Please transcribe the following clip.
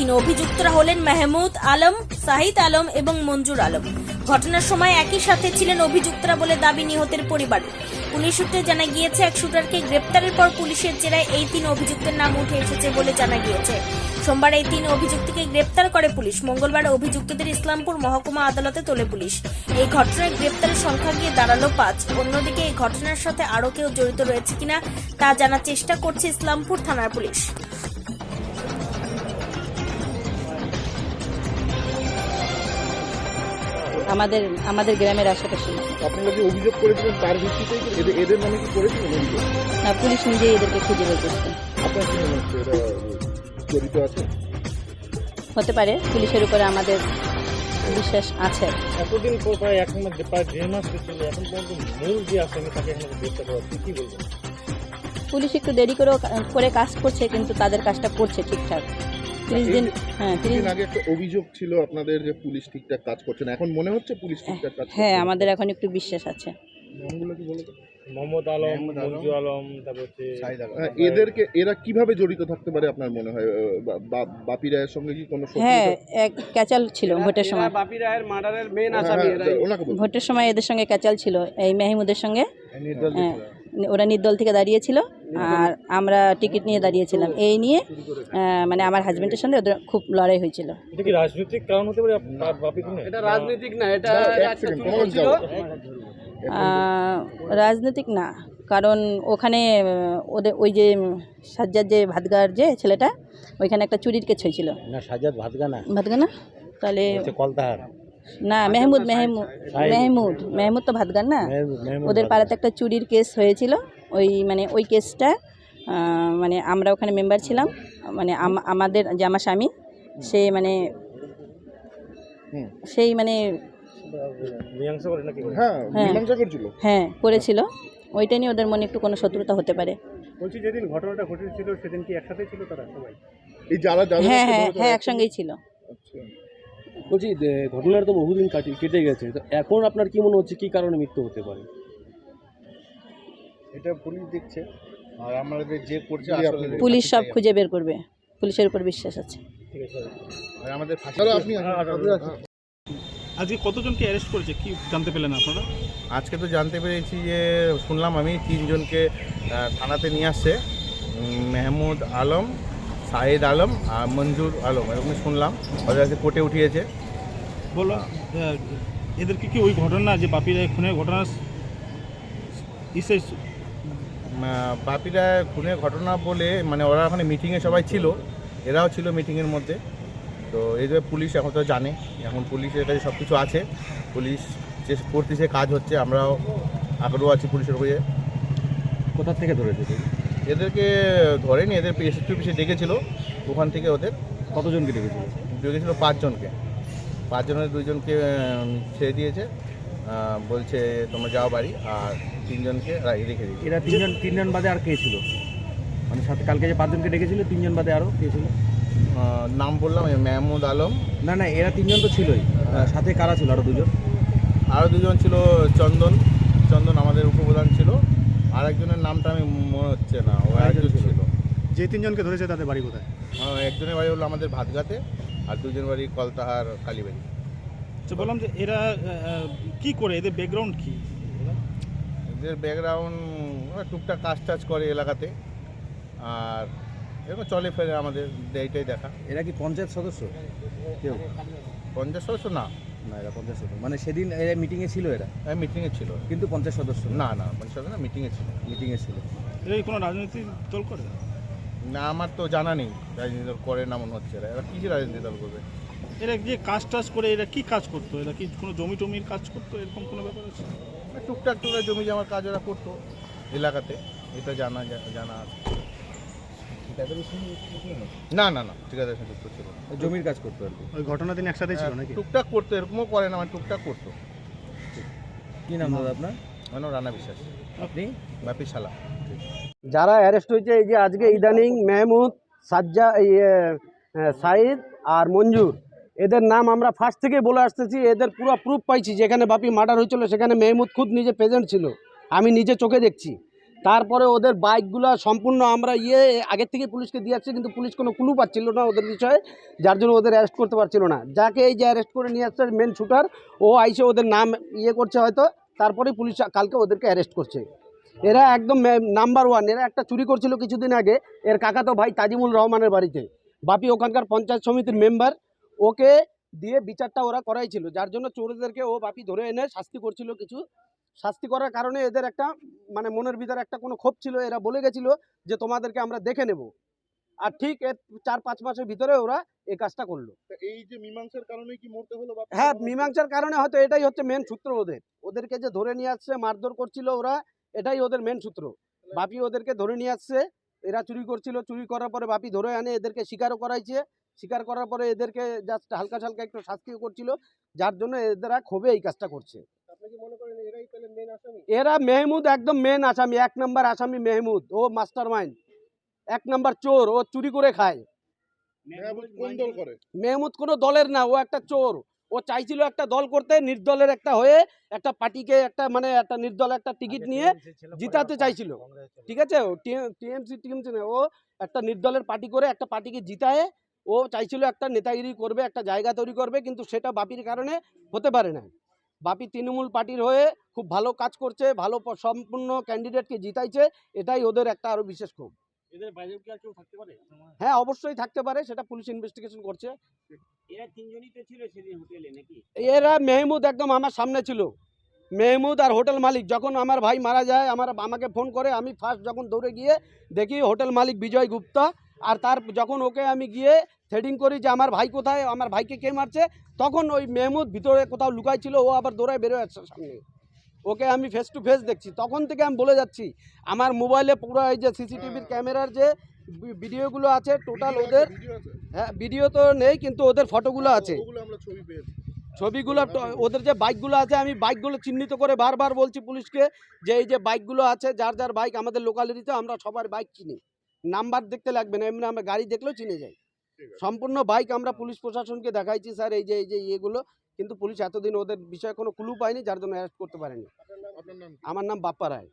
তিন অভিযুক্তরা হলেন মেহমুদ আলম, সাহিদ আলম এবং মঞ্জুর আলম। ঘটনার সময় একই সাথে ছিলেন অভিযুক্তরা বলে দাবি নিহতের পরিবারের। পুলিশ সূত্রে জানা গিয়েছে, এক শুটারকে গ্রেপ্তারের পর পুলিশের জেরায় এই তিন অভিযুক্তের নাম উঠে এসেছে বলে জানা গিয়েছে। সোমবার এই তিন অভিযুক্তকে গ্রেপ্তার করে পুলিশ। মঙ্গলবার অভিযুক্তদের ইসলামপুর মহকুমা আদালতে তোলে পুলিশ। এই ঘটনায় গ্রেপ্তারের সংখ্যা গিয়ে দাঁড়ালো ৫। অন্যদিকে এই ঘটনার সাথে আরও কেউ জড়িত রয়েছে কিনা তা জানার চেষ্টা করছে ইসলামপুর থানার পুলিশ। আমাদের গ্রামের আশেপাশে। আপনারা যে অভিযোগ করেছিলেন তার ভিত্তিতেই এদের নামে কি করেছিলেন অভিযোগ? না, পুলিশ নিজেই এদেরকে খুঁজে বের করছে। আপনার কি মনে হচ্ছে এরা জড়িত আছে? হতে পারে, পুলিশের উপরে আমাদের বিশ্বাস আছে। এতদিন পর প্রায় প্রায় 1.5 মাস চলে, এখন পর্যন্ত মূল যে আসামি তাকে এখন গ্রেপ্তার করা হচ্ছে, কি বলবেন? পুলিশ একটু দেরি করে কাজ করছে, কিন্তু তাদের কাজটা করছে ঠিকঠাক। 30 দিন আগে একটা অভিযোগ ছিল আপনাদের যে পুলিশ ঠিকঠাক কাজ করছে না, এখন মনে হচ্ছে পুলিশ ঠিকঠাক কাজ করছে? হ্যাঁ, আমাদের এখন একটু বিশ্বাস আছে। নামগুলো কি বলতো? মোহাম্মদ আলম, মঞ্জু আলম, তারপর হচ্ছে এরা কিভাবে জড়িত থাকতে পারে আপনার মনে হয়? বাপি রায়ের সঙ্গে কি কোনো হ্যাঁ, এক ক্যাচাল ছিল ভোটের সময়। বাপি রায়ের মার্ডারের মেইন আসামি ভোটের সময় এদের সঙ্গে ক্যাচাল ছিল, এই মেহমুদের সঙ্গে। ওরা নির্দল থেকে দাঁড়িয়েছিল আর আমরা টিকিট নিয়ে দাঁড়িয়েছিলাম। এই নিয়ে মানে আমার হাজবেন্ডের সঙ্গে ওদের খুব লড়াই হয়েছিল। এটা কি রাজনৈতিক কারণ হতে পারে? এটা রাজনৈতিক না, এটা রাজনৈতিক না, কারণ ওখানে ওদের ওই যে সাজ্জাদ যে ভাতগার যে ছেলেটা, ওইখানে একটা চুরির কেস হয়েছিল। না, সাজ্জাদ ভাতগানা তাহলে কলতাহার না, মেহমুদ তো ভাতগার না। ওদের পাড়াতে একটা চুরির কেস হয়েছিল। ওই কেসটা মানে আমরা ওখানে মেম্বার ছিলাম। মানে আমাদের যে আমার স্বামী সেই হ্যাঁ করেছিল। ওইটা নিয়ে ওদের মনে একটু কোনো শত্রুতা হতে পারে। বলছি, যেদিন ঘটনাটা ঘটেছিল সেদিন কি একসাথে ছিল তারা সবাই? হ্যাঁ, একসঙ্গেই ছিল। বলছি, ঘটনার তো বহুদিন কেটে গেছে, তো এখন আপনার কি মনে হচ্ছে কি কারণে মৃত্যু হতে পারে? এটা পুলিশ দেখছে, আর আমাদের যে করছে পুলিশ সব খুঁজে বের করবে, পুলিশের উপর বিশ্বাস আছে। ঠিক আছে, আমাদের আজকে কতজনকে অ্যারেস্ট করেছে, কি জানতে পেলেন আপনারা? আজকে তো জানতে পেরেছি যে শুনলাম আমি 3 জনকে থানাতে নিয়ে আসছে, মেহমুদ আলম, সাহিদ আলম আর মঞ্জুর আলম, এরকম শুনলাম। ওদের কাছে কোর্টে উঠিয়েছে। বলো, এদেরকে কি ওই ঘটনা যে বাপিরা খুনের ঘটনা বাপিরা খুনের ঘটনা বলে মানে ওরা ওখানে মিটিংয়ে সবাই ছিল, এরাও ছিল মিটিংয়ের মধ্যে। তো এই যে পুলিশ এখন তো জানে, এখন পুলিশের কাছে সব কিছু আছে, পুলিশ যে করতেছে কাজ হচ্ছে, আমরাও আগ্রহ আছি পুলিশের উপরে। কোথা থেকে ধরেছে? এদেরকে ধরেনি, এদের এসএসপি অফিসে ডেকেছিল, ওখান থেকে ওদের কতজনকে ডেকেছিল? 5 জনকে। 5 জনের 2 জনকে ছেড়ে দিয়েছে, বলছে তোমরা যাও বাড়ি, আর 3 জনকে রেখে দিয়েছে। এরা 3 জন বাদে আর কে ছিল? মানে সাথে কালকে যে 5 জনকে ডেকেছিল 3 জন বাদে আরও কে ছিল? নাম বললাম, মেহমুদ আলম। না, এরা 3 জন তো ছিলই, সাথে কারা ছিল? আরও 2 জন। আরও 2 জন ছিল, চন্দন আমাদের উপপ্রধান ছিল, আর একজনের নামটা আমি মনে হচ্ছে না, ও একজন ছিল। যে 3 জনকে ধরেছে তাদের বাড়ি কোথায়? একজনের বাড়ি হলো আমাদের ভাতগাতে, আর 2 জন বাড়ি কলতাহার কালীবাড়ি। আচ্ছা, বললাম যে এরা কি করে, এদের ব্যাকগ্রাউন্ড কি? এদের ব্যাকগ্রাউন্ড টুকটাক কাজ করে এলাকাতে, আর এরকম চলে ফেরে আমাদের এইটাই দেখা। এরা কি পঞ্চায়েত সদস্য? কেউ পঞ্চায়েত সদস্য না? না, এরা পঞ্চায়েত সদস্য। মানে সেদিন এরা মিটিংয়ে ছিল? এরা মিটিংয়ে ছিল, কিন্তু পঞ্চায়েত সদস্য না? পঞ্চায়েত সদস্য না, মিটিংয়ে ছিল। এরা কোনো রাজনৈতিক দল করে না? আমার তো জানা নেই রাজনীতি দল করে না মনে হচ্ছে। এরা কী রাজনীতি দল করবে? এরা যে কাজ করে, এরা কি কাজ করতো? এরা কি কোনো জমি টমির কাজ করতো, এরকম কোনো ব্যাপার আছে? টুকটাক জমি জমার কাজ ওরা করতো এলাকাতে, এটা জানা আছে। না, ঠিকাদারের সঙ্গে যুক্ত ছিল, জমির কাজ করতো আর কি। ওই ঘটনা দিন একসাথে ছিল নাকি? টুকটাক করতো, এরকমও করে না, মানে টুকটাক করতো। কী নাম দাদা আপনার? মানে রানা বিশ্বাস। আপনি? বাপি শালা। যারা অ্যারেস্ট হয়েছে এই যে আজকে ইদানিং মেহমুদ, সাইদ আর মঞ্জুর, এদের নাম আমরা ফার্স্ট থেকে বলে আসতেছি। এদের পুরো প্রুফ পাইছি, যেখানে বাপি মার্ডার হয়েছিল সেখানে মেহমুদ খুদ নিজে প্রেজেন্ট ছিল, আমি নিজে চোখে দেখছি। তারপরে ওদের বাইকগুলো সম্পূর্ণ আমরা আগের থেকে পুলিশকে দিয়ে আসছি, কিন্তু পুলিশ কোনো ক্লু পাচ্ছিল না ওদের বিষয়ে, যার জন্য ওদের অ্যারেস্ট করতে পারছিল না। যাকে এই যে অ্যারেস্ট করে নিয়ে আসছে মেন শুটার, ও আইসে ওদের নাম করছে হয়তো, তারপরেই পুলিশ কালকে ওদেরকে অ্যারেস্ট করছে। এরা একদম নাম্বার ওয়ান। এরা একটা চুরি করছিল কিছুদিন আগে, এর কাকাতো ভাই তাজিমুল রহমানের বাড়িতে। বাপি ওখানকার পঞ্চায়েত সমিতির মেম্বার, ওকে দিয়ে বিচারটা ওরা করাইছিল, যার জন্য চোরদেরকে ও বাপি ধরে এনে শাস্তি করছিল। কিছু শাস্তি করার কারণে এদের একটা মানে মনের ভিতরে একটা কোনো ক্ষোভ ছিল। এরা বলে গেছিল যে তোমাদেরকে আমরা দেখে নেব, আর ঠিক এর 4-5 মাসের ভিতরে ওরা এই কাজটা করলো। তা এই যে মীমাংসার কারণেই কি মরতে হলো বাপি? হ্যাঁ, মীমাংসার কারণে হয়তো এটাই হচ্ছে মেন সূত্র। ওদেরকে যে ধরে নিয়ে আসছে, মারধর করছিল ওরা, এটাই ওদের মেন সূত্র। বাপি ওদেরকে ধরে নিয়ে আসছে, এরা চুরি করছিল, চুরি করার পরে বাপি ধরে আনে এদেরকে স্বীকারও করাইছে। স্বীকার করার পরে এদেরকে জাস্ট হালকা হালকা একটু শাস্তিও করছিল, যার জন্য এরা ক্ষোভে এই কাজটা করছে। এরা মেহমুদ একদম মেন আসামি, 1 নম্বর আসামি মেহমুদ। ও মাস্টার মাইন্ড, 1 নম্বর চোর। ও চুরি করে খায়। মেহমুদ কোন দল করে? মেহমুদ কোনো দলের না, ও একটা চোর। ও চাইছিল একটা দল করতে, নির্দলের একটা হয়ে একটা পার্টিকে একটা মানে একটা নির্দল একটা টিকিট নিয়ে জিতাতে চাইছিল। ঠিক আছে, ও টিএমসি না, ও একটা নির্দলের পার্টি করে একটা পার্টিকে জিতায় ও চাইছিল একটা নেতাগিরি করবে, একটা জায়গা তৈরি করবে, কিন্তু সেটা বাপির কারণে হতে পারে না। বাপি তৃণমূল পার্টির হয়ে খুব ভালো কাজ করছে, ভালো সম্পূর্ণ ক্যান্ডিডেটকে জিতাইছে, এটাই ওদের একটা আরো বিশেষ ক্ষোভ। এদের বাইরেও কি আর কেউ থাকতে পারে? হ্যাঁ, অবশ্যই থাকতে পারে, সেটা পুলিশ ইনভেস্টিগেশন করছে। এরা তিনজনই তো ছিল সেদিন হোটেলে নাকি? এরা মেহমুদ একদম আমার সামনে ছিল। মেহমুদ আর হোটেল মালিক, যখন আমার ভাই মারা যায় আমাকে ফোন করে, আমি ফার্স্ট যখন দৌড়ে গিয়ে দেখি হোটেল মালিক বিজয় গুপ্তা, আর তার যখন ওকে আমি গিয়ে থ্রেডিং করি যে আমার ভাই কোথায়, আমার ভাইকে কে মারছে, তখন ওই মেহমুদ ভিতরে কোথাও লুকাই ছিল, ও আবার দৌড়ায় বেরোয় আসছে সামনে। ওকে আমি ফেস টু ফেস দেখছি, তখন থেকে আমি বলে যাচ্ছি আমার মোবাইলে পুরো এই যে সিসিটিভির ক্যামেরার যে ভিডিওগুলো আছে টোটাল ওদের। ভিডিও আছে? হ্যাঁ, ভিডিও তো নেই, কিন্তু ওদের ফটোগুলো আছে। ওগুলো আমরা ছবি পেয়েছি। ছবিগুলো ওদের যে বাইকগুলো আছে, আমি বাইকগুলো চিহ্নিত করে বারবার বলছি পুলিশকে যে এই যে বাইকগুলো আছে, যার যার বাইক আমাদের লোকালিটিতে আমরা সবার বাইক চিনি, নাম্বার দেখতে লাগবে না, এমনি আমরা গাড়ি দেখলেও চিনে যাই। সম্পূর্ণ বাইক আমরা পুলিশ প্রশাসনকে দেখাইছি স্যার, এই যে ইয়েগুলো, কিন্তু পুলিশ এতদিন ওদের বিষয়ে কোনো ক্লু পায়নি, যার জন্য অ্যারেস্ট করতে পারেনি। আপনার নাম কি? আমার নাম বাপ্পা রায়।